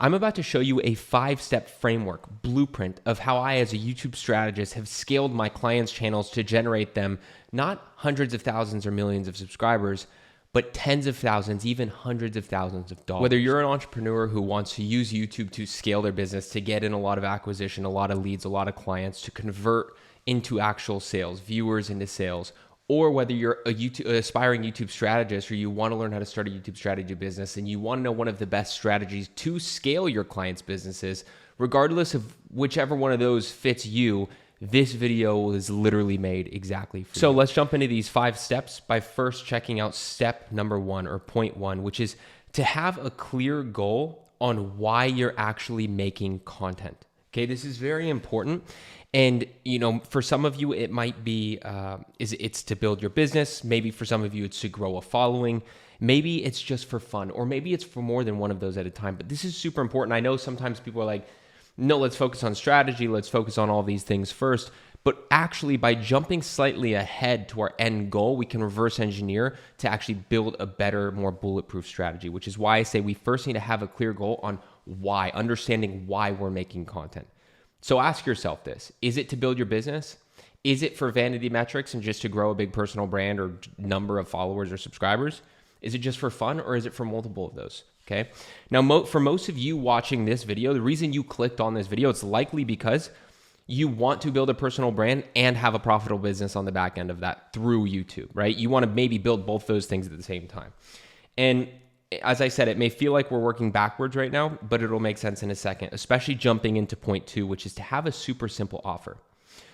I'm about to show you a 5-step framework, blueprint of how I, as a YouTube strategist, have scaled my clients' channels to generate them not hundreds of thousands or millions of subscribers, but tens of thousands, even hundreds of thousands of dollars. Whether you're an entrepreneur who wants to use YouTube to scale their business, to get in a lot of acquisition, a lot of leads, a lot of clients, to convert into actual sales, viewers into sales, or whether you're an aspiring YouTube strategist or you want to learn how to start a YouTube strategy business and you want to know one of the best strategies to scale your clients' businesses, regardless of whichever one of those fits you, this video is literally made exactly for you. So let's jump into these 5 steps by first checking out step number 1 or point 1, which is to have a clear goal on why you're actually making content. Okay, this is very important. And, for some of you, it might be, it's to build your business. Maybe for some of you, it's to grow a following. Maybe it's just for fun, or maybe it's for more than one of those at a time. But this is super important. I know sometimes people are like, no, let's focus on strategy. Let's focus on all these things first. But actually, by jumping slightly ahead to our end goal, we can reverse engineer to actually build a better, more bulletproof strategy, which is why I say we first need to have a clear goal on why, understanding why we're making content. So ask yourself this: is it to build your business? Is it for vanity metrics and just to grow a big personal brand or number of followers or subscribers? Is it just for fun, or is it for multiple of those? Okay. Now, for most of you watching this video, the reason you clicked on this video, it's likely because you want to build a personal brand and have a profitable business on the back end of that through YouTube, right? You want to maybe build both those things at the same time. And as I said, it may feel like we're working backwards right now, but it'll make sense in a second, especially jumping into point 2, which is to have a super simple offer.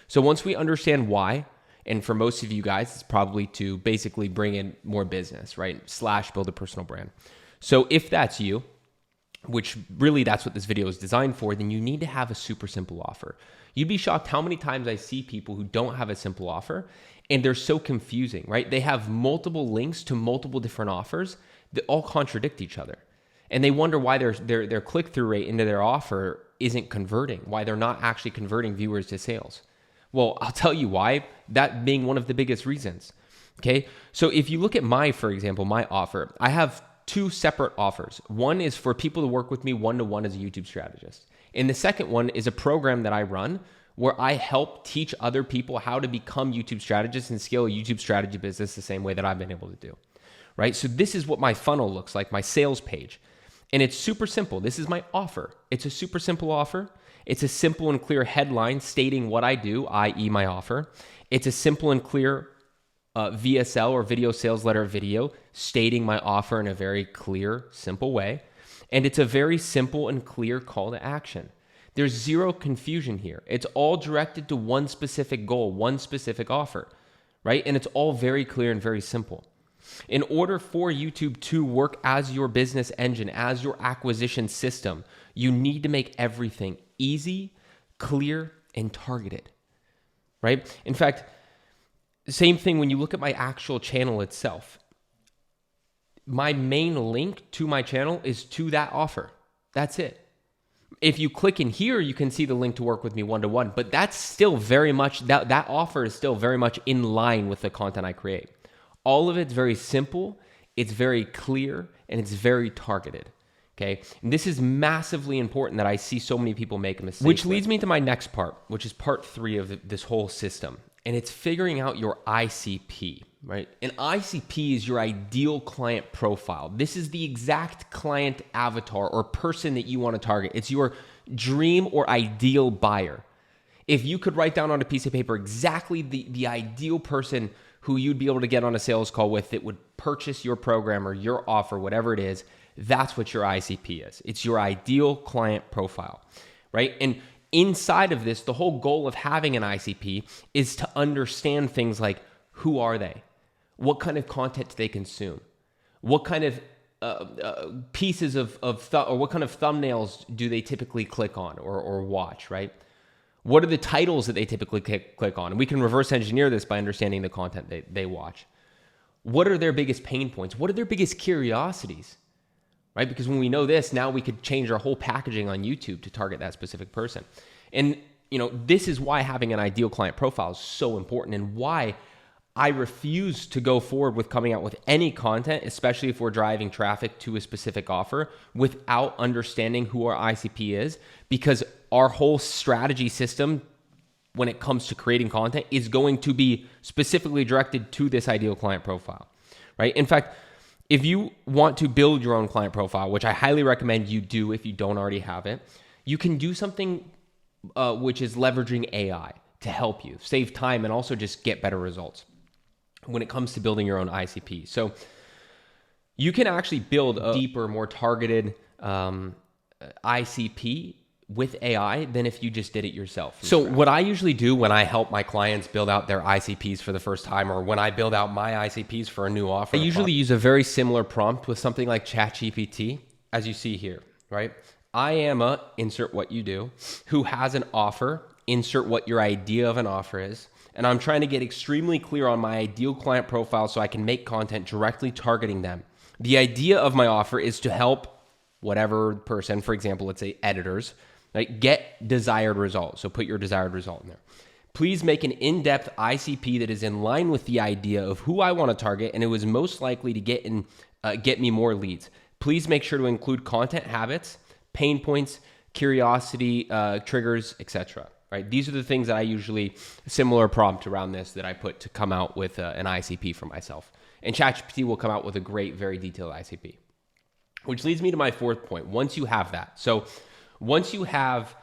So once we understand why, and for most of you guys, it's probably to basically bring in more business, right? / build a personal brand. So if that's you, which really that's what this video is designed for, then you need to have a super simple offer. You'd be shocked how many times I see people who don't have a simple offer and they're so confusing, right? They have multiple links to multiple different offers that all contradict each other. And they wonder why their click-through rate into their offer isn't converting, why they're not actually converting viewers to sales. Well, I'll tell you why, that being one of the biggest reasons. Okay, so if you look at for example, my offer, I have 2 separate offers. One is for people to work with me one-to-one as a YouTube strategist. And the second one is a program that I run where I help teach other people how to become YouTube strategists and scale a YouTube strategy business the same way that I've been able to do, right? So this is what my funnel looks like, my sales page. And it's super simple. This is my offer. It's a super simple offer. It's a simple and clear headline stating what I do, i.e. my offer. It's a simple and clear VSL or video sales letter video stating my offer in a very clear, simple way. And it's a very simple and clear call to action. There's zero confusion here. It's all directed to one specific goal, one specific offer, right? And it's all very clear and very simple. In order for YouTube to work as your business engine, as your acquisition system, you need to make everything easy, clear, and targeted, right? In fact, same thing when you look at my actual channel itself. My main link to my channel is to that offer. That's it. If you click in here, you can see the link to work with me one-to-one, but that's still very much, that offer is still very much in line with the content I create. All of it's very simple, it's very clear, and it's very targeted. Okay, and this is massively important that I see so many people make a mistake. Which leads me to my next part, which is part 3 of this whole system. And it's figuring out your ICP, right? An ICP is your ideal client profile. This is the exact client avatar or person that you want to target. It's your dream or ideal buyer. If you could write down on a piece of paper exactly the ideal person who you'd be able to get on a sales call with that would purchase your program or your offer, whatever it is, that's what your ICP is. It's your ideal client profile, right? And inside of this, the whole goal of having an ICP is to understand things like, who are they? What kind of content do they consume? What kind of pieces or what kind of thumbnails do they typically click on or watch, right? What are the titles that they typically click on? And we can reverse engineer this by understanding the content they watch. What are their biggest pain points? What are their biggest curiosities? Right? Because when we know this, now we could change our whole packaging on YouTube to target that specific person. And, this is why having an ideal client profile is so important and why I refuse to go forward with coming out with any content, especially if we're driving traffic to a specific offer, without understanding who our ICP is, because our whole strategy system when it comes to creating content is going to be specifically directed to this ideal client profile, right? In fact, if you want to build your own client profile, which I highly recommend you do if you don't already have it, you can do something which is leveraging AI to help you save time and also just get better results when it comes to building your own ICP. So you can actually build a deeper, more targeted ICP with AI than if you just did it yourself. So what I usually do when I help my clients build out their ICPs for the first time, or when I build out my ICPs for a new offer, I usually use a very similar prompt with something like ChatGPT, as you see here, right? I am a, insert what you do, who has an offer, insert what your idea of an offer is. And I'm trying to get extremely clear on my ideal client profile so I can make content directly targeting them. The idea of my offer is to help whatever person, for example, let's say editors, right, get desired results. So put your desired result in there. Please make an in-depth ICP that is in line with the idea of who I want to target and who is most likely to get me more leads. Please make sure to include content habits, pain points, curiosity, triggers, etc. Right? These are the things that I usually, similar prompt around this that I put to come out with an ICP for myself. And ChatGPT will come out with a great, very detailed ICP. Which leads me to my fourth point. Once you have that, so once you have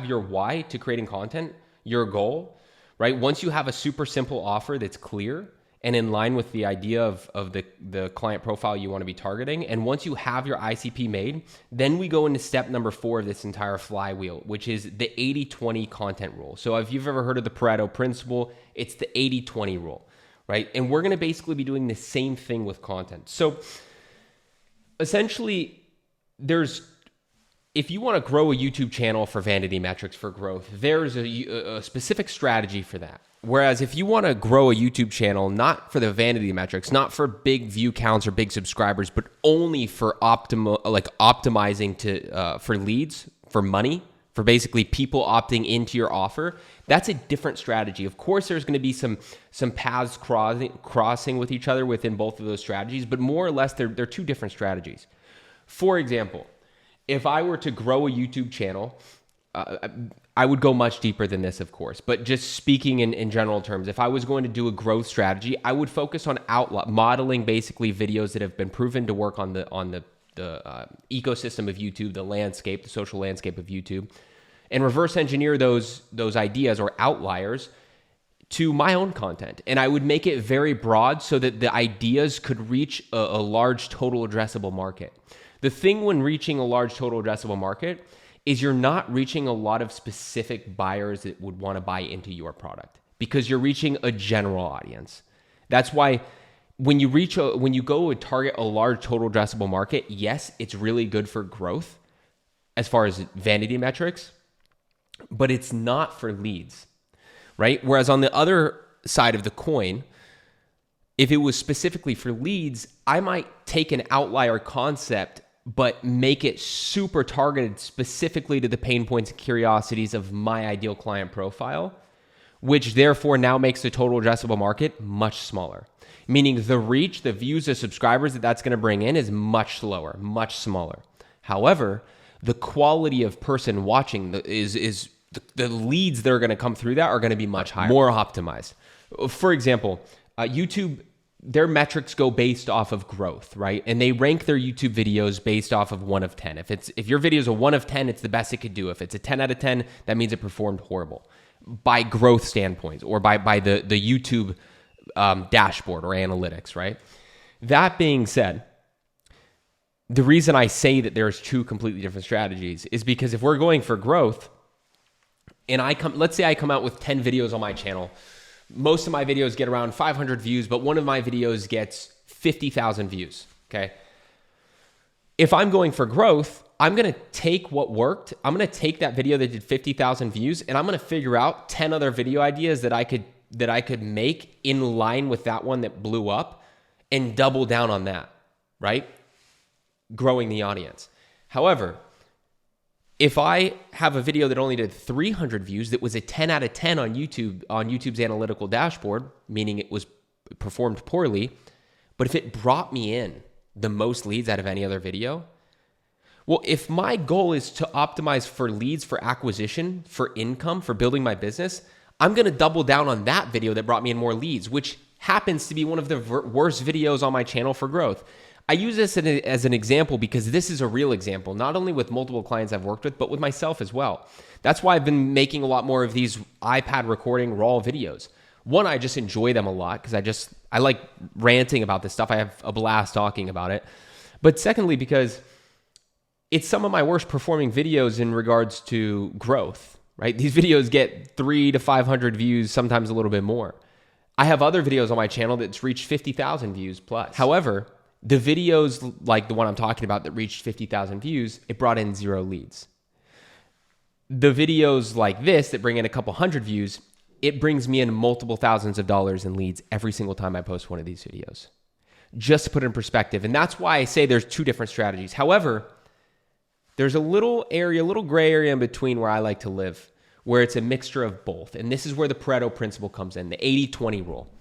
your why to creating content, your goal, right? Once you have a super simple offer that's clear and in line with the idea of the client profile you want to be targeting, and once you have your ICP made, then we go into step number 4 of this entire flywheel, which is the 80-20 content rule. So if you've ever heard of the Pareto principle, it's the 80-20 rule, right? And we're going to basically be doing the same thing with content. So essentially, if you want to grow a YouTube channel for vanity metrics for growth, there's a specific strategy for that. Whereas if you want to grow a YouTube channel, not for the vanity metrics, not for big view counts or big subscribers, but only for optimizing for leads, for money, for basically people opting into your offer, that's a different strategy. Of course, there's going to be some paths crossing with each other within both of those strategies, but more or less, they're two different strategies. For example, if I were to grow a YouTube channel, I would go much deeper than this, of course, but just speaking in general terms, if I was going to do a growth strategy, I would focus on modeling basically videos that have been proven to work on the ecosystem of YouTube, the landscape, the social landscape of YouTube, and reverse engineer those ideas or outliers to my own content. And I would make it very broad so that the ideas could reach a large total addressable market. The thing when reaching a large total addressable market is you're not reaching a lot of specific buyers that would want to buy into your product because you're reaching a general audience. That's why when you go and target a large total addressable market, yes, it's really good for growth as far as vanity metrics, but it's not for leads, right? Whereas on the other side of the coin, if it was specifically for leads, I might take an outlier concept but make it super targeted specifically to the pain points and curiosities of my ideal client profile, which therefore now makes the total addressable market much smaller. Meaning the reach, the views, the subscribers that's going to bring in is much lower, much smaller. However, the quality of person watching is the leads that are going to come through that are going to be much higher, more optimized. For example, YouTube, their metrics go based off of growth, right? And they rank their YouTube videos based off of 1 of 10. If your video is a 1 of 10, it's the best it could do. If it's a 10 out of 10, that means it performed horrible by growth standpoints or by the YouTube dashboard or analytics, right? That being said, the reason I say that there's 2 completely different strategies is because if we're going for growth, and let's say I come out with 10 videos on my channel. Most of my videos get around 500 views, but one of my videos gets 50,000 views, okay? If I'm going for growth, I'm going to take what worked. I'm going to take that video that did 50,000 views, and I'm going to figure out 10 other video ideas that I could make in line with that one that blew up and double down on that, right? Growing the audience. However, If I have a video that only did 300 views that was a 10 out of 10 on YouTube, on YouTube's analytical dashboard, meaning it was performed poorly, but if it brought me in the most leads out of any other video, well, if my goal is to optimize for leads, for acquisition, for income, for building my business, I'm going to double down on that video that brought me in more leads, which happens to be one of the worst videos on my channel for growth. I use this as an example because this is a real example, not only with multiple clients I've worked with, but with myself as well. That's why I've been making a lot more of these iPad recording raw videos. One, I just enjoy them a lot because I like ranting about this stuff. I have a blast talking about it. But secondly, because it's some of my worst performing videos in regards to growth, right? These videos get 300 to 500 views, sometimes a little bit more. I have other videos on my channel that's reached 50,000 views plus. However, the videos like the one I'm talking about that reached 50,000 views, it brought in 0 leads. The videos like this that bring in a couple hundred views, it brings me in multiple thousands of dollars in leads every single time I post one of these videos. Just to put it in perspective. And that's why I say there's 2 different strategies. However, there's a little gray area in between where I like to live, where it's a mixture of both. And this is where the Pareto principle comes in, the 80-20 rule.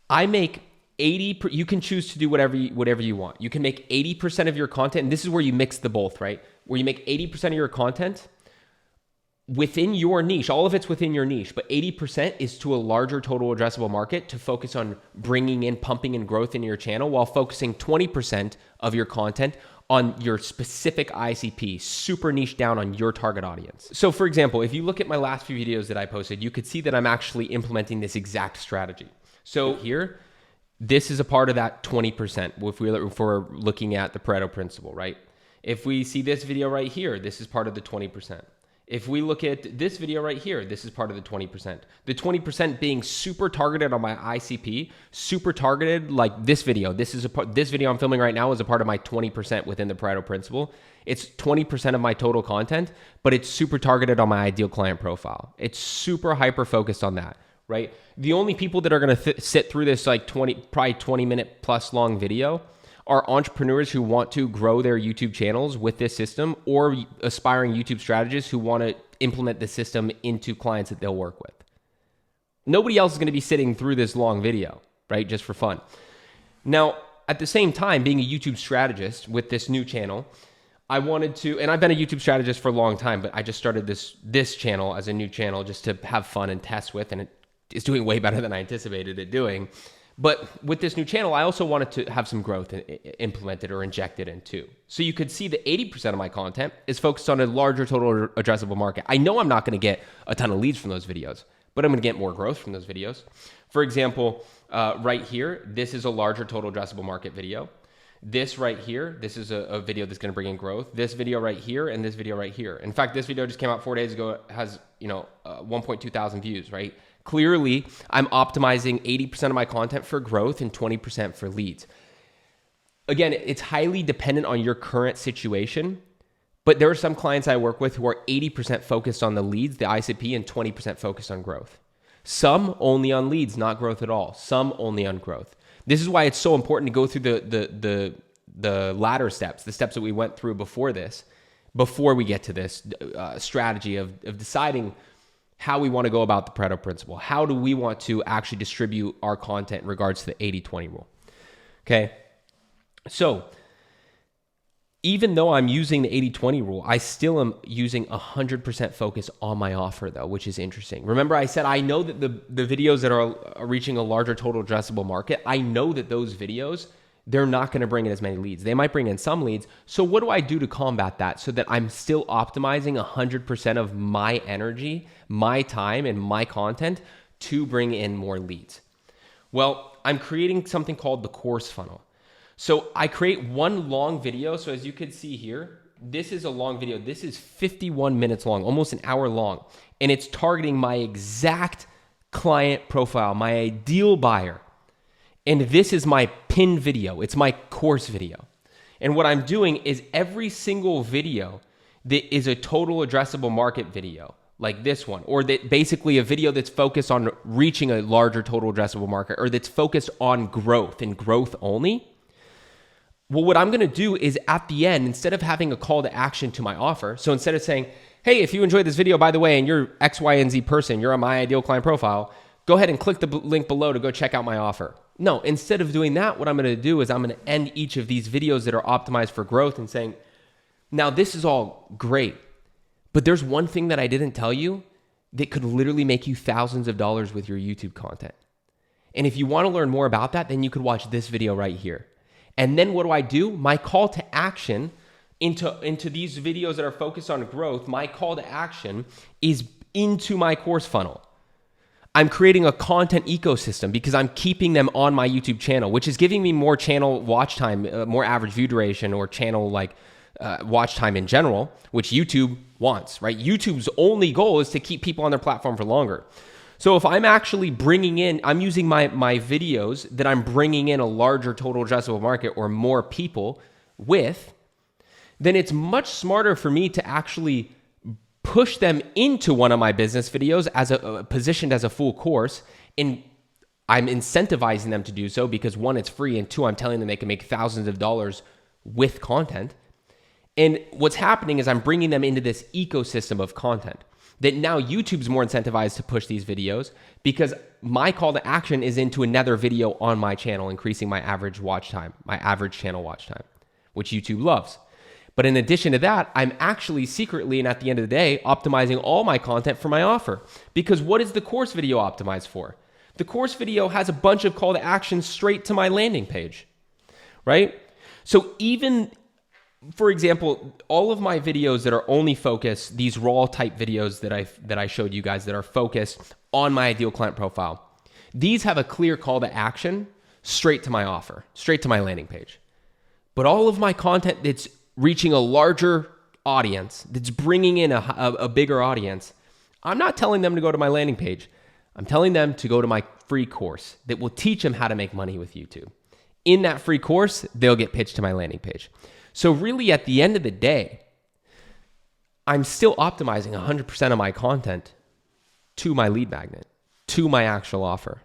I make you can choose to do whatever you want. You can make 80% of your content, and this is where you mix the both, right? Where you make 80% of your content within your niche. All of it's within your niche, but 80% is to a larger total addressable market to focus on bringing in, pumping in growth into your channel, while focusing 20% of your content on your specific ICP, super niche down on your target audience. So for example, if you look at my last few videos that I posted, you could see that I'm actually implementing this exact strategy. So here, this is a part of that 20% if we're looking at the Pareto principle, right? If we see this video right here, this is part of the 20%. If we look at this video right here, this is part of the 20%. The 20% being super targeted on my ICP, super targeted like this video. This video I'm filming right now is a part of my 20% within the Pareto principle. It's 20% of my total content, but it's super targeted on my ideal client profile. It's super hyper focused on that, right? The only people that are going to sit through this like probably 20 minute plus long video are entrepreneurs who want to grow their YouTube channels with this system, or aspiring YouTube strategists who want to implement the system into clients that they'll work with. Nobody else is going to be sitting through this long video, right? Just for fun. Now, at the same time, being a YouTube strategist with this new channel, I wanted to, and I've been a YouTube strategist for a long time, but I just started this channel as a new channel just to have fun and test with, and it is doing way better than I anticipated it doing. But with this new channel, I also wanted to have some growth implemented or injected into. So you could see that 80% of my content is focused on a larger total addressable market. I know I'm not going to get a ton of leads from those videos, but I'm going to get more growth from those videos. For example, right here, this is a larger total addressable market video. This right here, this is a video that's going to bring in growth. This video right here and this video right here. In fact, this video just came out 4 days ago. It has 1.2 thousand views, right? Clearly, I'm optimizing 80% of my content for growth and 20% for leads. Again, it's highly dependent on your current situation, but there are some clients I work with who are 80% focused on the leads, the ICP, and 20% focused on growth. Some only on leads, not growth at all. Some only on growth. This is why it's so important to go through the latter steps, the steps that we went through before this, before we get to this strategy of deciding how we want to go about the Pareto principle. How do we want to actually distribute our content in regards to the 80-20 rule? Okay. So even though I'm using the 80-20 rule, I still am using 100% focus on my offer though, which is interesting. Remember I said, I know that the videos that are reaching a larger total addressable market, I know that those videos, they're not going to bring in as many leads. They might bring in some leads. So what do I do to combat that so that I'm still optimizing 100% of my energy, my time, and my content to bring in more leads? Well, I'm creating something called the course funnel. So I create one long video. So as you can see here, this is a long video. This is 51 minutes long, almost an hour long. And it's targeting my exact client profile, my ideal buyer. And this is my pinned video. It's my course video. And what I'm doing is every single video that is a total addressable market video, like this one, or that basically a video that's focused on reaching a larger total addressable market, or that's focused on growth and growth only, Well, what I'm going to do is at the end, instead of having a call to action to my offer, so instead of saying, hey, if you enjoyed this video, by the way, and you're X, Y, and Z person, you're on my ideal client profile, go ahead and click the link below to go check out my offer. No, instead of doing that, what I'm going to do is I'm going to end each of these videos that are optimized for growth and saying, now this is all great, but there's one thing that I didn't tell you that could literally make you thousands of dollars with your YouTube content. And if you want to learn more about that, then you could watch this video right here. And then what do? My call to action into these videos that are focused on growth, my call to action is into my course funnel. I'm creating a content ecosystem because I'm keeping them on my YouTube channel, which is giving me more channel watch time, more average view duration, or channel watch time in general, which YouTube wants, right? YouTube's only goal is to keep people on their platform for longer. So if I'm actually I'm using my videos that I'm bringing in a larger total addressable market or more people with, then it's much smarter for me to actually push them into one of my business videos as positioned as a full course. And I'm incentivizing them to do so because one, it's free, and two, I'm telling them they can make thousands of dollars with content. And what's happening is I'm bringing them into this ecosystem of content that now YouTube's more incentivized to push these videos because my call to action is into another video on my channel, increasing my average watch time, my average channel watch time, which YouTube loves. But in addition to that, I'm actually secretly, and at the end of the day, optimizing all my content for my offer. Because what is the course video optimized for? The course video has a bunch of call to actions straight to my landing page, right? So even, for example, all of my videos that are only focused, these raw type videos that I showed you guys that are focused on my ideal client profile, these have a clear call to action straight to my offer, straight to my landing page. But all of my content that's reaching a larger audience, that's bringing in a bigger audience, I'm not telling them to go to my landing page. I'm telling them to go to my free course that will teach them how to make money with YouTube. In that free course, they'll get pitched to my landing page. So really, at the end of the day, I'm still optimizing 100% of my content to my lead magnet, to my actual offer,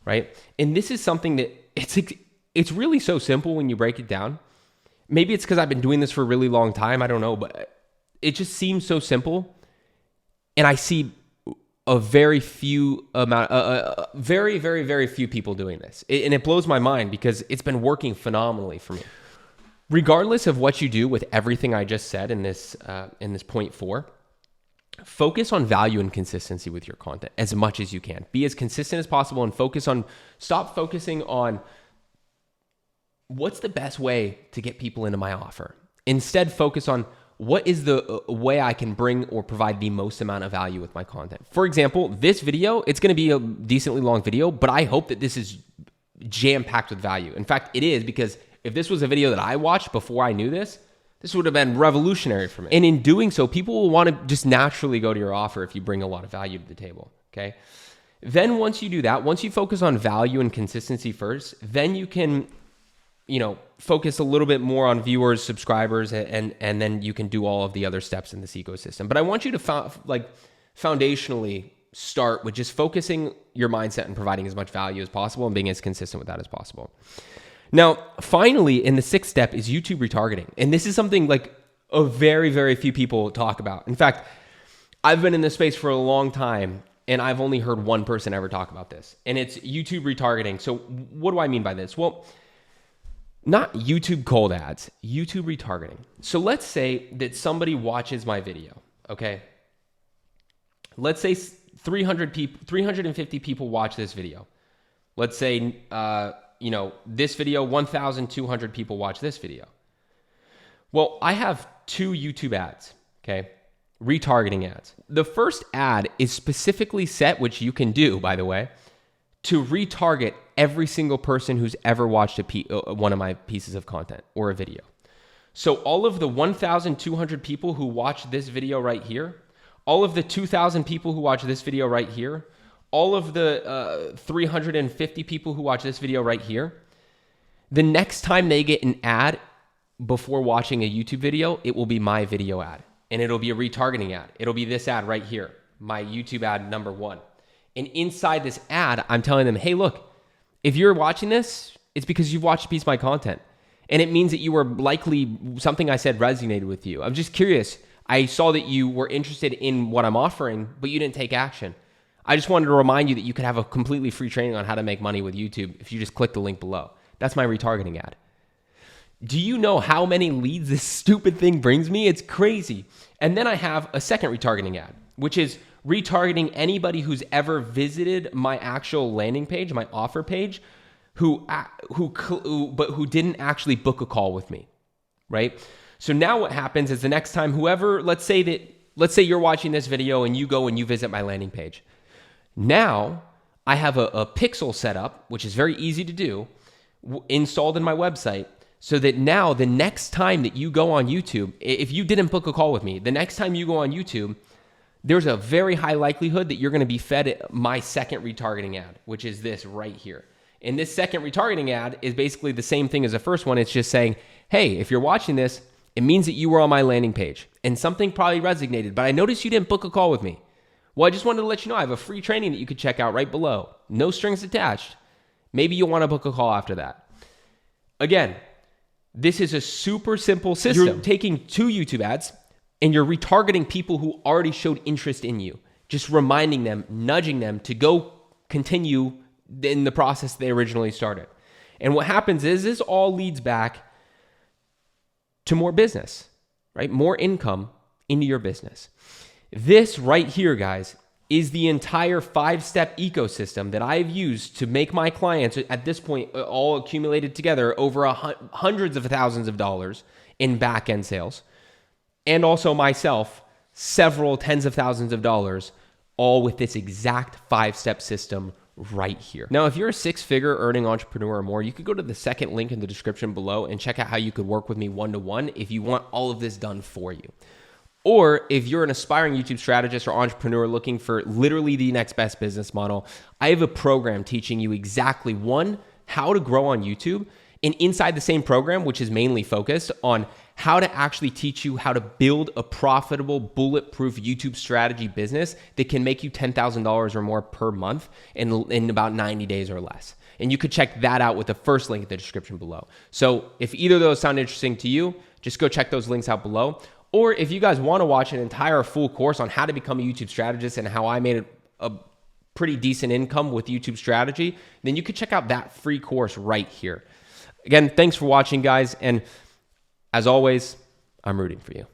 right? And this is something that it's really so simple when you break it down. Maybe it's because I've been doing this for a really long time. I don't know, but it just seems so simple. And I see a very, very, very few people doing this. And it blows my mind because it's been working phenomenally for me. Regardless of what you do with everything I just said in this point 4, focus on value and consistency with your content as much as you can. Be as consistent as possible and stop focusing on what's the best way to get people into my offer. Instead, focus on what is the way I can bring or provide the most amount of value with my content. For example, this video, it's going to be a decently long video, but I hope that this is jam-packed with value. In fact, it is, because if this was a video that I watched before I knew this would have been revolutionary for me. And in doing so, people will want to just naturally go to your offer if you bring a lot of value to the table, okay? Then once you do that, once you focus on value and consistency first, then you can focus a little bit more on viewers, subscribers, and then you can do all of the other steps in this ecosystem. But I want you to foundationally start with just focusing your mindset and providing as much value as possible and being as consistent with that as possible. Now, finally, in the 6th step is YouTube retargeting. And this is something like a very, very few people talk about. In fact, I've been in this space for a long time, and I've only heard one person ever talk about this, and it's YouTube retargeting. So what do I mean by this? Well, not YouTube cold ads, YouTube retargeting. So let's say that somebody watches my video, okay? Let's say 350 people watch this video. Let's say, this video, 1,200 people watch this video. Well, I have 2 YouTube ads, okay? Retargeting ads. The first ad is specifically set, which you can do, by the way, to retarget every single person who's ever watched one of my pieces of content or a video. So all of the 1,200 people who watch this video right here, all of the 2,000 people who watch this video right here, all of the 350 people who watch this video right here, the next time they get an ad before watching a YouTube video, it will be my video ad. And it'll be a retargeting ad. It'll be this ad right here, my YouTube ad number 1. And inside this ad, I'm telling them, hey, look, if you're watching this, it's because you've watched a piece of my content. And it means that you were likely, something I said resonated with you. I'm just curious. I saw that you were interested in what I'm offering, but you didn't take action. I just wanted to remind you that you could have a completely free training on how to make money with YouTube if you just click the link below. That's my retargeting ad. Do you know how many leads this stupid thing brings me? It's crazy. And then I have a second retargeting ad, which is retargeting anybody who's ever visited my actual landing page, my offer page, who didn't actually book a call with me, right? So now what happens is the next time let's say you're watching this video and you go and you visit my landing page. Now I have a pixel set up, which is very easy to do, installed in my website, so that now the next time that you go on YouTube, if you didn't book a call with me, the next time you go on YouTube, there's a very high likelihood that you're going to be fed my second retargeting ad, which is this right here. And this second retargeting ad is basically the same thing as the first one. It's just saying, hey, if you're watching this, it means that you were on my landing page and something probably resonated, but I noticed you didn't book a call with me. Well, I just wanted to let you know I have a free training that you could check out right below. No strings attached. Maybe you'll want to book a call after that. Again, this is a super simple system. You're taking 2 YouTube ads and you're retargeting people who already showed interest in you. Just reminding them, nudging them to go continue in the process they originally started. And what happens is this all leads back to more business, right? More income into your business. This right here, guys, is the entire 5-step ecosystem that I've used to make my clients, at this point, all accumulated together, over hundreds of thousands of dollars in back-end sales. And also myself, several tens of thousands of dollars, all with this exact 5-step system right here. Now, if you're a 6-figure earning entrepreneur or more, you could go to the second link in the description below and check out how you could work with me one-to-one if you want all of this done for you. Or if you're an aspiring YouTube strategist or entrepreneur looking for literally the next best business model, I have a program teaching you exactly, 1, how to grow on YouTube, and inside the same program, which is mainly focused on how to actually teach you how to build a profitable, bulletproof YouTube strategy business that can make you $10,000 or more per month in about 90 days or less. And you could check that out with the first link in the description below. So if either of those sound interesting to you, just go check those links out below. Or if you guys want to watch an entire full course on how to become a YouTube strategist and how I made a pretty decent income with YouTube strategy, then you could check out that free course right here. Again, thanks for watching, guys. And as always, I'm rooting for you.